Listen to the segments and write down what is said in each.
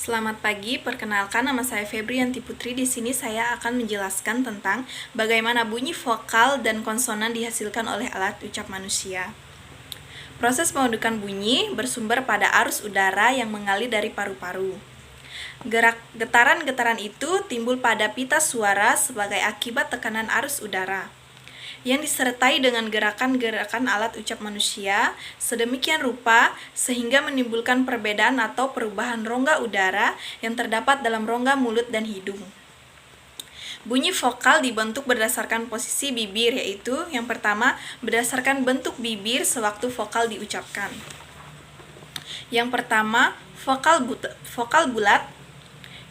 Selamat pagi, perkenalkan nama saya Febrianti Putri. Di sini saya akan menjelaskan tentang bagaimana bunyi vokal dan konsonan dihasilkan oleh alat ucap manusia. Proses pembentukan bunyi bersumber pada arus udara yang mengalir dari paru-paru. Getaran-getaran itu timbul pada pita suara sebagai akibat tekanan arus udara yang disertai dengan gerakan-gerakan alat ucap manusia sedemikian rupa sehingga menimbulkan perbedaan atau perubahan rongga udara yang terdapat dalam rongga mulut dan hidung. Bunyi vokal dibentuk berdasarkan posisi bibir, yaitu yang pertama berdasarkan bentuk bibir sewaktu vokal diucapkan. Yang pertama, vokal bulat,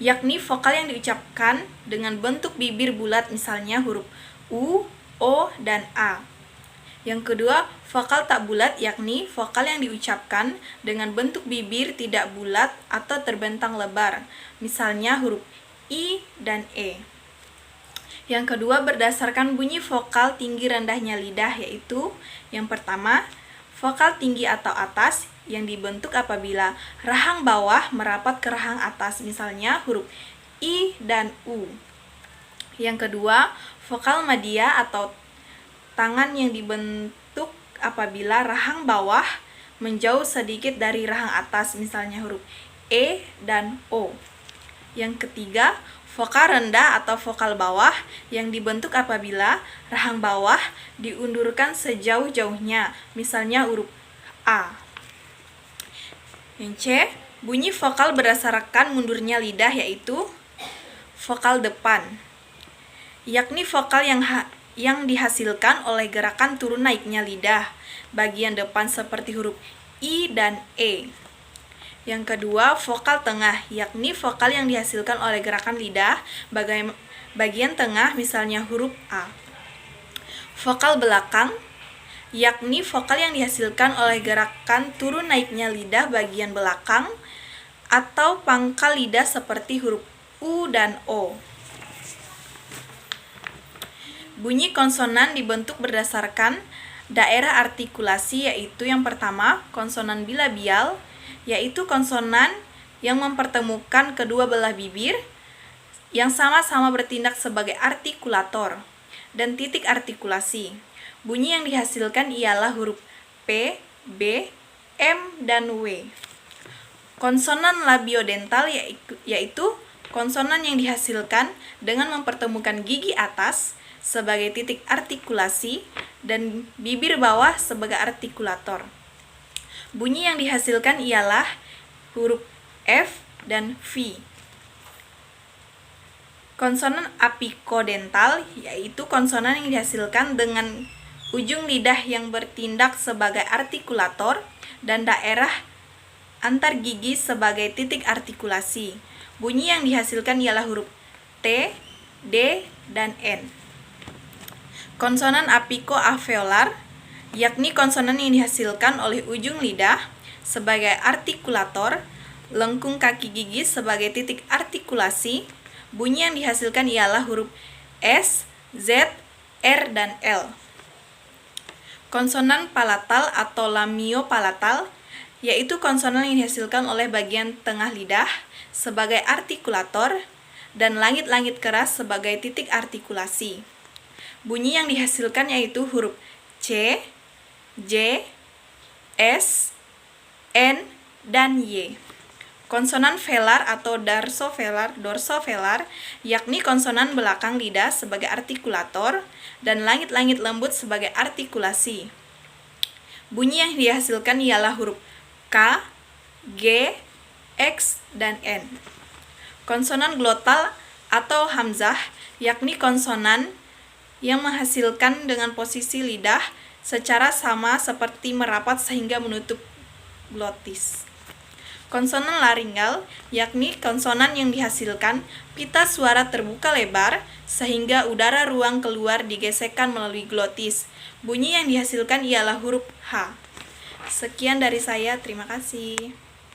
yakni vokal yang diucapkan dengan bentuk bibir bulat, misalnya huruf U, O, dan A. Yang kedua, vokal tak bulat, yakni vokal yang diucapkan dengan bentuk bibir tidak bulat atau terbentang lebar, misalnya huruf I dan E. Yang kedua, berdasarkan bunyi vokal tinggi rendahnya lidah, yaitu yang pertama, vokal tinggi atau atas yang dibentuk apabila rahang bawah merapat ke rahang atas, misalnya huruf I dan U. Yang kedua, vokal madya atau tangan yang dibentuk apabila rahang bawah menjauh sedikit dari rahang atas, misalnya huruf E dan O. Yang ketiga, vokal rendah atau vokal bawah yang dibentuk apabila rahang bawah diundurkan sejauh-jauhnya, misalnya huruf A. Yang C, bunyi vokal berdasarkan mundurnya lidah, yaitu vokal depan, yakni vokal yang dihasilkan oleh gerakan turun naiknya lidah bagian depan seperti huruf I dan E. Yang kedua, vokal tengah, yakni vokal yang dihasilkan oleh gerakan lidah bagian tengah, misalnya huruf A. Vokal belakang, yakni vokal yang dihasilkan oleh gerakan turun naiknya lidah bagian belakang atau pangkal lidah seperti huruf U dan O. Bunyi konsonan dibentuk berdasarkan daerah artikulasi, yaitu yang pertama, konsonan bilabial, yaitu konsonan yang mempertemukan kedua belah bibir yang sama-sama bertindak sebagai artikulator, dan titik artikulasi. Bunyi yang dihasilkan ialah huruf P, B, M, dan W. Konsonan labiodental yaitu konsonan yang dihasilkan dengan mempertemukan gigi atas sebagai titik artikulasi dan bibir bawah sebagai artikulator. Bunyi yang dihasilkan ialah huruf F dan V. Konsonan apikodental yaitu konsonan yang dihasilkan dengan ujung lidah yang bertindak sebagai artikulator dan daerah antar gigi sebagai titik artikulasi. Bunyi yang dihasilkan ialah huruf T, D, dan N. Konsonan apiko-alveolar, yakni konsonan yang dihasilkan oleh ujung lidah sebagai artikulator, lengkung kaki gigi sebagai titik artikulasi. Bunyi yang dihasilkan ialah huruf S, Z, R, dan L. Konsonan palatal atau lamiopalatal, yaitu konsonan yang dihasilkan oleh bagian tengah lidah sebagai artikulator dan langit-langit keras sebagai titik artikulasi. Bunyi yang dihasilkan yaitu huruf C, J, S, N, dan Y. Konsonan velar atau dorsovelar, yakni konsonan belakang lidah sebagai artikulator dan langit-langit lembut sebagai artikulasi. Bunyi yang dihasilkan ialah huruf K, G, X, dan N. Konsonan glotal atau hamzah, yakni konsonan yang menghasilkan dengan posisi lidah secara sama seperti merapat sehingga menutup glotis. Konsonan laringal, yakni konsonan yang dihasilkan pita suara terbuka lebar sehingga udara ruang keluar digesekkan melalui glotis. Bunyi yang dihasilkan ialah huruf H. Sekian dari saya, terima kasih.